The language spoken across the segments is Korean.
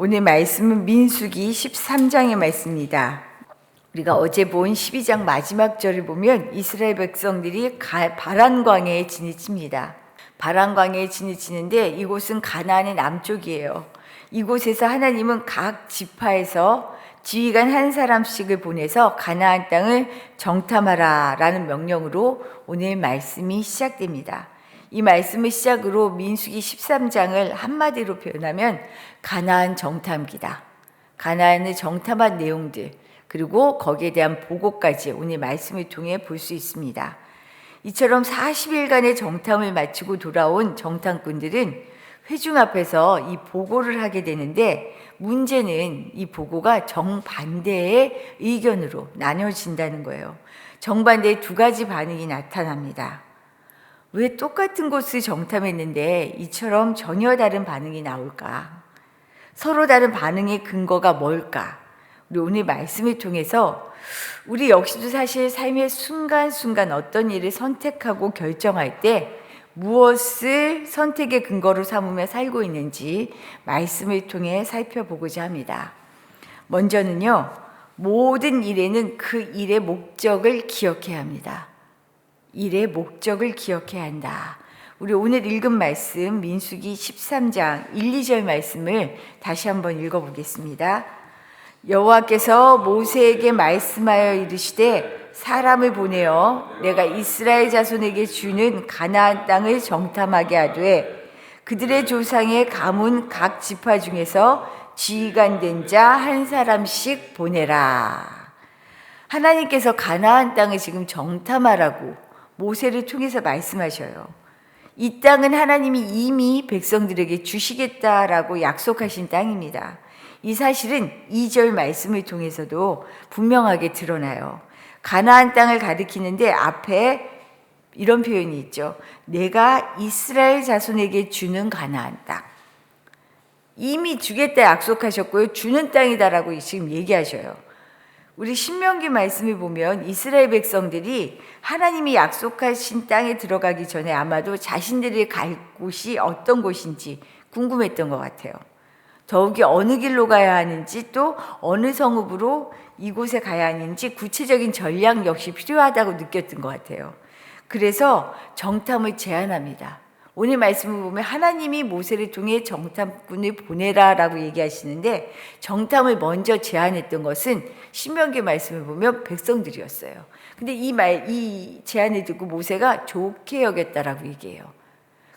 오늘 말씀은 민수기 13장의 말씀입니다. 우리가 어제 본 12장 마지막 절을 보면 이스라엘 백성들이 바란 광야에 지내칩니다. 바란 광야에 지내치는데 이곳은 가나안의 남쪽이에요. 이곳에서 하나님은 각 지파에서 지휘관 한 사람씩을 보내서 가나안 땅을 정탐하라 라는 명령으로 오늘 말씀이 시작됩니다. 이 말씀을 시작으로 민수기 13장을 한마디로 표현하면 가나안 정탐기다. 가나안을 정탐한 내용들, 그리고 거기에 대한 보고까지 오늘 말씀을 통해 볼 수 있습니다. 이처럼 40일간의 정탐을 마치고 돌아온 정탐꾼들은 회중 앞에서 이 보고를 하게 되는데, 문제는 이 보고가 정반대의 의견으로 나뉘어진다는 거예요. 정반대의 두 가지 반응이 나타납니다. 왜 똑같은 곳을 정탐했는데 이처럼 전혀 다른 반응이 나올까? 서로 다른 반응의 근거가 뭘까? 우리 오늘 말씀을 통해서 우리 역시도 사실 삶의 순간순간 어떤 일을 선택하고 결정할 때 무엇을 선택의 근거로 삼으며 살고 있는지 말씀을 통해 살펴보고자 합니다. 먼저는요, 모든 일에는 그 일의 목적을 기억해야 합니다. 일의 목적을 기억해야 한다. 우리 오늘 읽은 말씀 민수기 13장 1, 2절 말씀을 다시 한번 읽어보겠습니다. 여호와께서 모세에게 말씀하여 이르시되 사람을 보내어 내가 이스라엘 자손에게 주는 가나안 땅을 정탐하게 하되 그들의 조상의 가문 각 지파 중에서 지휘관 된 자 한 사람씩 보내라. 하나님께서 가나안 땅을 지금 정탐하라고 모세를 통해서 말씀하셔요. 이 땅은 하나님이 이미 백성들에게 주시겠다라고 약속하신 땅입니다. 이 사실은 2절 말씀을 통해서도 분명하게 드러나요. 가나안 땅을 가리키는데 앞에 이런 표현이 있죠. 내가 이스라엘 자손에게 주는 가나안 땅. 이미 주겠다 약속하셨고요. 주는 땅이다라고 지금 얘기하셔요. 우리 신명기 말씀을 보면 이스라엘 백성들이 하나님이 약속하신 땅에 들어가기 전에 아마도 자신들이 갈 곳이 어떤 곳인지 궁금했던 것 같아요. 더욱이 어느 길로 가야 하는지 또 어느 성읍으로 이곳에 가야 하는지 구체적인 전략 역시 필요하다고 느꼈던 것 같아요. 그래서 정탐을 제안합니다. 오늘 말씀을 보면 하나님이 모세를 통해 정탐꾼을 보내라라고 얘기하시는데 정탐을 먼저 제안했던 것은 신명기 말씀을 보면 백성들이었어요. 근데 이 제안을 듣고 모세가 좋게 여겼다라고 얘기해요.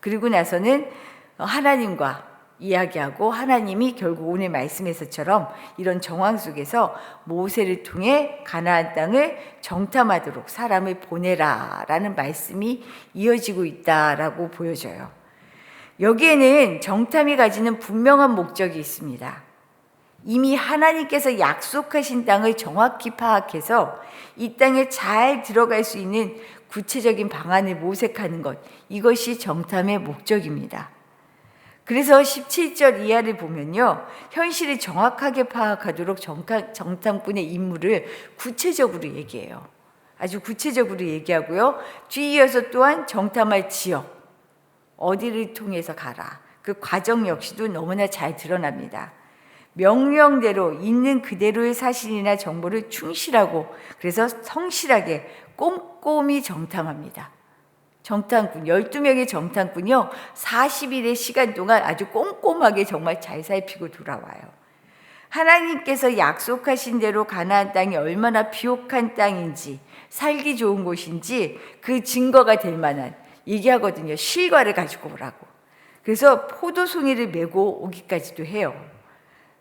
그리고 나서는 하나님과 이야기하고 하나님이 결국 오늘 말씀에서처럼 이런 정황 속에서 모세를 통해 가나안 땅을 정탐하도록 사람을 보내라라는 말씀이 이어지고 있다라고 보여져요. 여기에는 정탐이 가지는 분명한 목적이 있습니다. 이미 하나님께서 약속하신 땅을 정확히 파악해서 이 땅에 잘 들어갈 수 있는 구체적인 방안을 모색하는 것, 이것이 정탐의 목적입니다. 그래서 17절 이하를 보면요, 현실을 정확하게 파악하도록 정탐꾼의 임무를 구체적으로 얘기해요. 아주 구체적으로 얘기하고요. 뒤이어서 또한 정탐할 지역, 어디를 통해서 가라. 그 과정 역시도 너무나 잘 드러납니다. 명령대로 있는 그대로의 사실이나 정보를 충실하고 그래서 성실하게 꼼꼼히 정탐합니다. 정탐꾼, 12명의 정탐꾼이요, 40일의 시간 동안 아주 꼼꼼하게 정말 잘 살피고 돌아와요. 하나님께서 약속하신 대로 가나안 땅이 얼마나 비옥한 땅인지, 살기 좋은 곳인지 그 증거가 될 만한 얘기하거든요. 실과를 가지고 오라고. 그래서 포도송이를 메고 오기까지도 해요.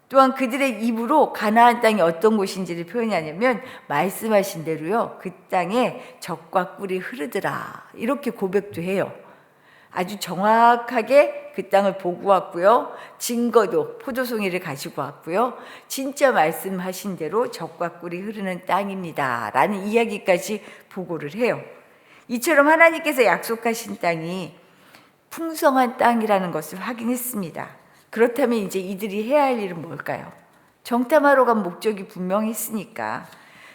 또한 그들의 입으로 가나안 땅이 어떤 곳인지를 표현하냐면 말씀하신 대로요, 그 땅에 젖과 꿀이 흐르더라 이렇게 고백도 해요. 아주 정확하게 그 땅을 보고 왔고요, 증거도 포도송이를 가지고 왔고요, 진짜 말씀하신 대로 젖과 꿀이 흐르는 땅입니다 라는 이야기까지 보고를 해요. 이처럼 하나님께서 약속하신 땅이 풍성한 땅이라는 것을 확인했습니다. 그렇다면 이제 이들이 해야 할 일은 뭘까요? 정탐하러 간 목적이 분명했으니까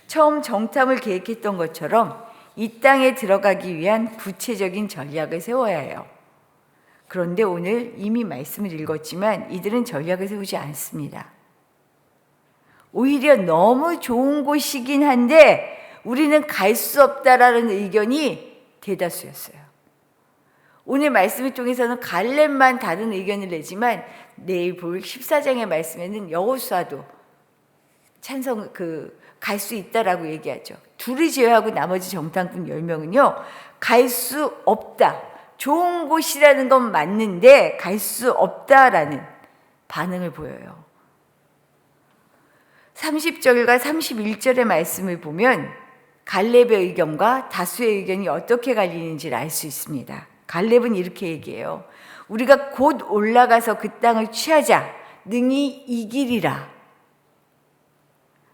처음 정탐을 계획했던 것처럼 이 땅에 들어가기 위한 구체적인 전략을 세워야 해요. 그런데 오늘 이미 말씀을 읽었지만 이들은 전략을 세우지 않습니다. 오히려 너무 좋은 곳이긴 한데 우리는 갈 수 없다라는 의견이 대다수였어요. 오늘 말씀을 통해서는 갈렙만 다른 의견을 내지만 내일 볼 14장의 말씀에는 여호수아도 찬성 갈 수 있다라고 얘기하죠. 둘이 제외하고 나머지 정탐꾼 10명은요. 갈 수 없다. 좋은 곳이라는 건 맞는데 갈 수 없다라는 반응을 보여요. 30절과 31절의 말씀을 보면 갈렙의 의견과 다수의 의견이 어떻게 갈리는지를 알 수 있습니다. 갈렙은 이렇게 얘기해요. 우리가 곧 올라가서 그 땅을 취하자. 능히 이기리라.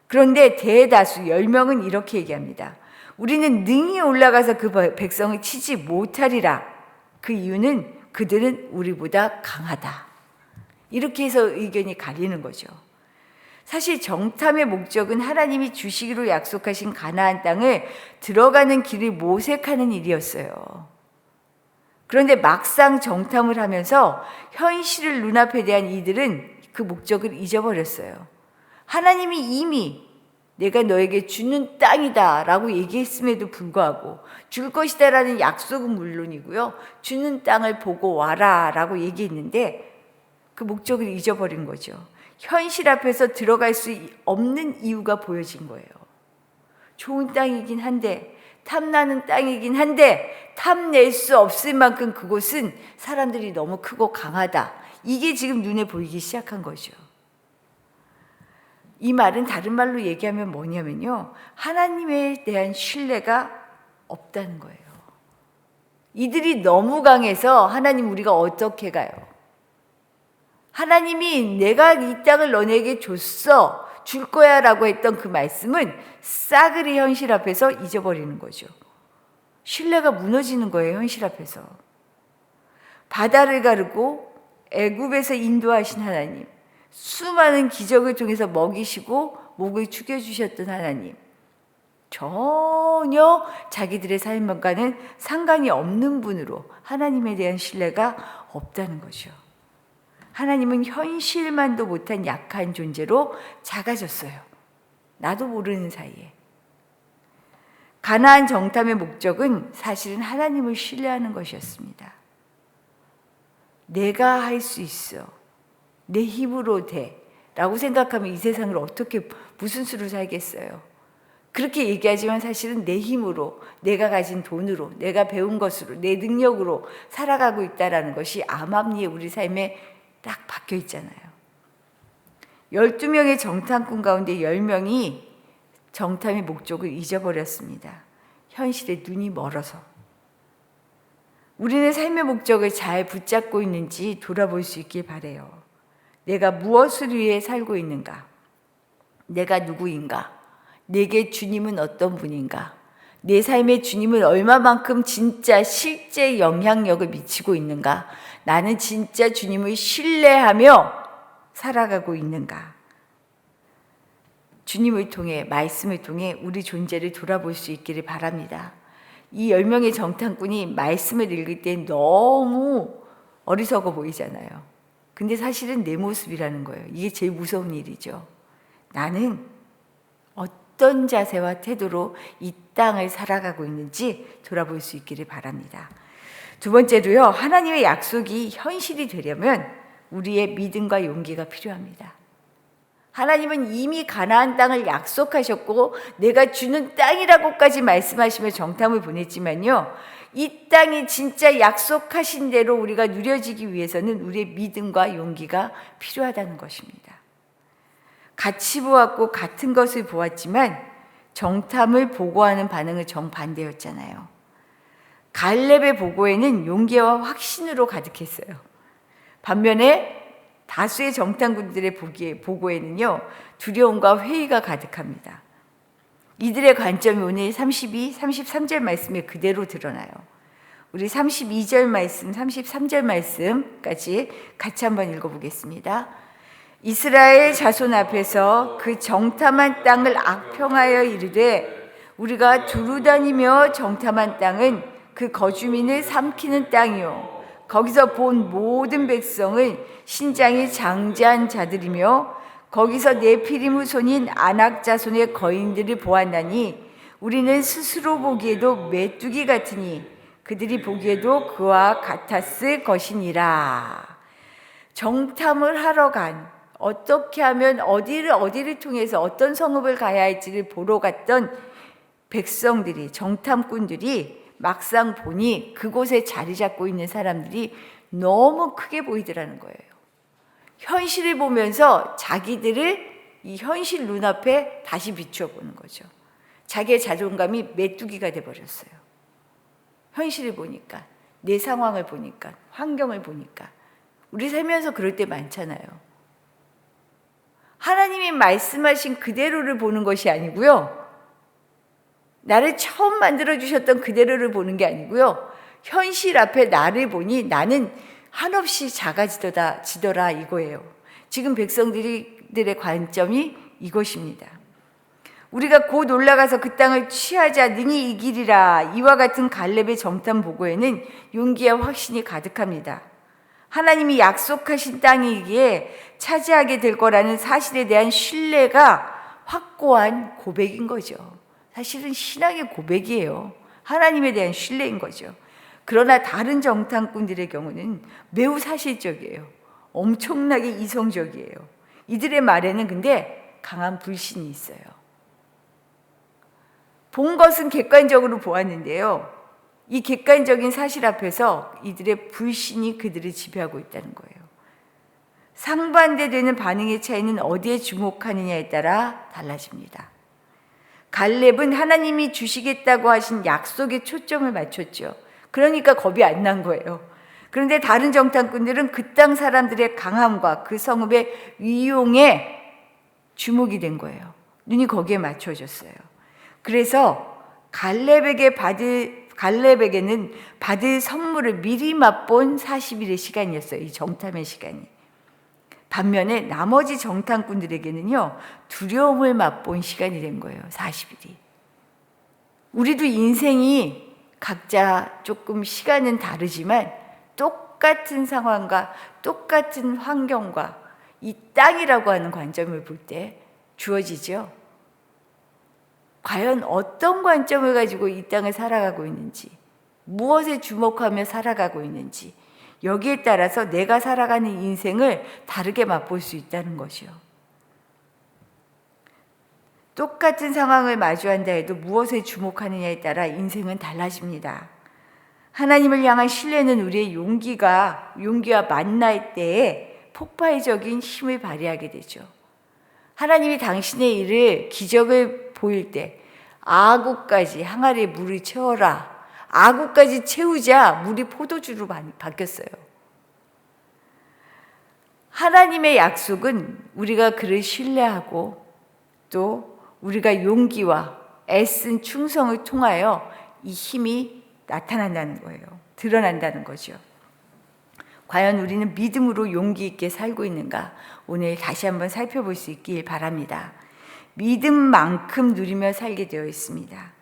그런데 대다수 10명은 이렇게 얘기합니다. 우리는 능히 올라가서 그 백성을 치지 못하리라. 그 이유는 그들은 우리보다 강하다. 이렇게 해서 의견이 갈리는 거죠. 사실 정탐의 목적은 하나님이 주시기로 약속하신 가나안 땅을 들어가는 길을 모색하는 일이었어요. 그런데 막상 정탐을 하면서 현실을 눈앞에 대한 이들은 그 목적을 잊어버렸어요. 하나님이 이미 내가 너에게 주는 땅이다 라고 얘기했음에도 불구하고 줄 것이다 라는 약속은 물론이고요. 주는 땅을 보고 와라 라고 얘기했는데 그 목적을 잊어버린 거죠. 현실 앞에서 들어갈 수 없는 이유가 보여진 거예요. 좋은 땅이긴 한데 탐나는 땅이긴 한데 탐낼 수 없을 만큼 그곳은 사람들이 너무 크고 강하다. 이게 지금 눈에 보이기 시작한 거죠. 이 말은 다른 말로 얘기하면 뭐냐면요. 하나님에 대한 신뢰가 없다는 거예요. 이들이 너무 강해서 하나님 우리가 어떻게 가요? 하나님이 내가 이 땅을 너네에게 줬어. 줄 거야 라고 했던 그 말씀은 싸그리 현실 앞에서 잊어버리는 거죠. 신뢰가 무너지는 거예요. 현실 앞에서. 바다를 가르고 애굽에서 인도하신 하나님, 수많은 기적을 통해서 먹이시고 목을 축여주셨던 하나님, 전혀 자기들의 삶과는 상관이 없는 분으로 하나님에 대한 신뢰가 없다는 거죠. 하나님은 현실만도 못한 약한 존재로 작아졌어요. 나도 모르는 사이에. 가나안 정탐의 목적은 사실은 하나님을 신뢰하는 것이었습니다. 내가 할 수 있어. 내 힘으로 돼. 라고 생각하면 이 세상을 어떻게 무슨 수로 살겠어요? 그렇게 얘기하지만 사실은 내 힘으로, 내가 가진 돈으로, 내가 배운 것으로, 내 능력으로 살아가고 있다는 것이 암암리에 우리 삶에 딱 박혀 있잖아요. 12명의 정탐꾼 가운데 10명이 정탐의 목적을 잊어버렸습니다. 현실에 눈이 멀어서. 우리는 삶의 목적을 잘 붙잡고 있는지 돌아볼 수 있길 바라요. 내가 무엇을 위해 살고 있는가? 내가 누구인가? 내게 주님은 어떤 분인가? 내 삶에 주님은 얼마만큼 진짜 실제 영향력을 미치고 있는가? 나는 진짜 주님을 신뢰하며 살아가고 있는가? 주님을 통해, 말씀을 통해 우리 존재를 돌아볼 수 있기를 바랍니다. 이 10명의 정탐꾼이 말씀을 읽을 때 너무 어리석어 보이잖아요. 근데 사실은 내 모습이라는 거예요. 이게 제일 무서운 일이죠. 나는 어떤 자세와 태도로 이 땅을 살아가고 있는지 돌아볼 수 있기를 바랍니다. 두 번째로요, 하나님의 약속이 현실이 되려면 우리의 믿음과 용기가 필요합니다. 하나님은 이미 가나안 땅을 약속하셨고 내가 주는 땅이라고까지 말씀하시며 정탐을 보냈지만요, 이 땅이 진짜 약속하신 대로 우리가 누려지기 위해서는 우리의 믿음과 용기가 필요하다는 것입니다. 같이 보았고 같은 것을 보았지만 정탐을 보고하는 반응은 정반대였잖아요. 갈렙의 보고에는 용기와 확신으로 가득했어요. 반면에 다수의 정탐꾼들의 보고에는요, 두려움과 회의가 가득합니다. 이들의 관점이 오늘 32, 33절 말씀에 그대로 드러나요. 우리 32절 말씀, 33절 말씀까지 같이 한번 읽어보겠습니다. 이스라엘 자손 앞에서 그 정탐한 땅을 악평하여 이르되 우리가 두루 다니며 정탐한 땅은 그 거주민을 삼키는 땅이요 거기서 본 모든 백성은 신장이 장대한 자들이며 거기서 네피림 후손인 아낙 자손의 거인들을 보았나니 우리는 스스로 보기에도 메뚜기 같으니 그들이 보기에도 그와 같았을 것이니라. 정탐을 하러 간, 어떻게 하면 어디를 통해서 어떤 성읍을 가야 할지를 보러 갔던 백성들이, 정탐꾼들이 막상 보니 그곳에 자리 잡고 있는 사람들이 너무 크게 보이더라는 거예요. 현실을 보면서 자기들을 이 현실 눈앞에 다시 비춰보는 거죠. 자기의 자존감이 메뚜기가 돼버렸어요. 현실을 보니까, 내 상황을 보니까, 환경을 보니까. 우리 살면서 그럴 때 많잖아요. 하나님이 말씀하신 그대로를 보는 것이 아니고요. 나를 처음 만들어주셨던 그대로를 보는 게 아니고요. 현실 앞에 나를 보니 나는 한없이 작아지더라 이거예요. 지금 백성들의 관점이 이것입니다. 우리가 곧 올라가서 그 땅을 취하자 능히 이기리라. 이와 같은 갈렙의 정탐 보고에는 용기와 확신이 가득합니다. 하나님이 약속하신 땅이기에 차지하게 될 거라는 사실에 대한 신뢰가 확고한 고백인 거죠. 사실은 신앙의 고백이에요. 하나님에 대한 신뢰인 거죠. 그러나 다른 정탐꾼들의 경우는 매우 사실적이에요. 엄청나게 이성적이에요. 이들의 말에는 근데 강한 불신이 있어요. 본 것은 객관적으로 보았는데요. 이 객관적인 사실 앞에서 이들의 불신이 그들을 지배하고 있다는 거예요. 상반되는 반응의 차이는 어디에 주목하느냐에 따라 달라집니다. 갈렙은 하나님이 주시겠다고 하신 약속에 초점을 맞췄죠. 그러니까 겁이 안 난 거예요. 그런데 다른 정탐꾼들은 그 땅 사람들의 강함과 그 성읍의 위용에 주목이 된 거예요. 눈이 거기에 맞춰졌어요. 그래서 갈렙에게는 받을 선물을 미리 맛본 40일의 시간이었어요. 이 정탐의 시간이. 반면에 나머지 정탐꾼들에게는요, 두려움을 맛본 시간이 된 거예요. 40일이. 우리도 인생이 각자 조금 시간은 다르지만 똑같은 상황과 똑같은 환경과 이 땅이라고 하는 관점을 볼 때 주어지죠. 과연 어떤 관점을 가지고 이 땅을 살아가고 있는지, 무엇에 주목하며 살아가고 있는지, 여기에 따라서 내가 살아가는 인생을 다르게 맛볼 수 있다는 것이요. 똑같은 상황을 마주한다 해도 무엇에 주목하느냐에 따라 인생은 달라집니다. 하나님을 향한 신뢰는 우리의 용기와 만날 때에 폭발적인 힘을 발휘하게 되죠. 하나님이 당신의 일을 기적을 보일 때 아구까지 항아리에 물을 채워라. 아구까지 채우자 물이 포도주로 바뀌었어요. 하나님의 약속은 우리가 그를 신뢰하고 또 우리가 용기와 애쓴 충성을 통하여 이 힘이 나타난다는 거예요. 드러난다는 거죠. 과연 우리는 믿음으로 용기 있게 살고 있는가? 오늘 다시 한번 살펴볼 수 있길 바랍니다. 믿음만큼 누리며 살게 되어 있습니다.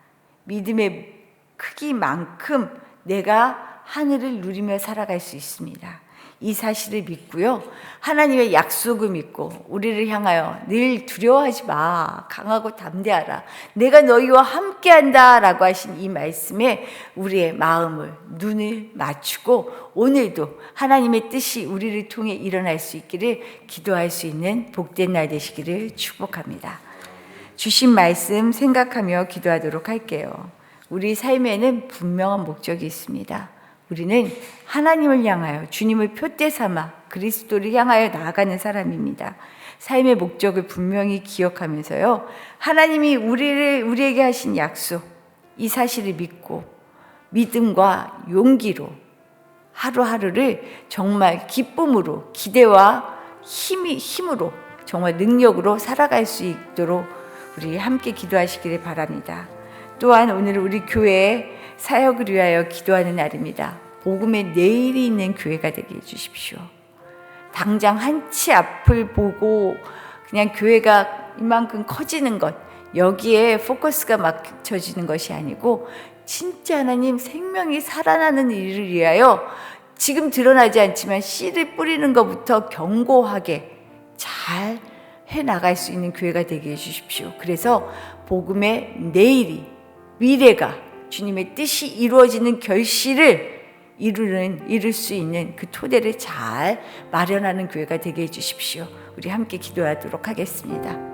믿음의 크기만큼 내가 하늘을 누리며 살아갈 수 있습니다. 이 사실을 믿고요. 하나님의 약속을 믿고 우리를 향하여 늘 두려워하지 마. 강하고 담대하라. 내가 너희와 함께한다 라고 하신 이 말씀에 우리의 마음을, 눈을 맞추고 오늘도 하나님의 뜻이 우리를 통해 일어날 수 있기를 기도할 수 있는 복된 날 되시기를 축복합니다. 주신 말씀 생각하며 기도하도록 할게요. 우리 삶에는 분명한 목적이 있습니다. 우리는 하나님을 향하여 주님을 표대 삼아 그리스도를 향하여 나아가는 사람입니다. 삶의 목적을 분명히 기억하면서요. 하나님이 우리에게 하신 약속, 이 사실을 믿고 믿음과 용기로 하루하루를 정말 기쁨으로, 기대와 힘으로, 정말 능력으로 살아갈 수 있도록 우리 함께 기도하시기를 바랍니다. 또한 오늘 우리 교회의 사역을 위하여 기도하는 날입니다. 복음의 내일이 있는 교회가 되게 해주십시오. 당장 한치 앞을 보고 그냥 교회가 이만큼 커지는 것, 여기에 포커스가 맞춰지는 것이 아니고 진짜 하나님 생명이 살아나는 일을 위하여 지금 드러나지 않지만 씨를 뿌리는 것부터 견고하게 잘 해나갈 수 있는 교회가 되게 해주십시오. 그래서 복음의 내일이, 미래가 주님의 뜻이 이루어지는 결실을 이룰 수 있는 그 토대를 잘 마련하는 교회가 되게 해주십시오. 우리 함께 기도하도록 하겠습니다.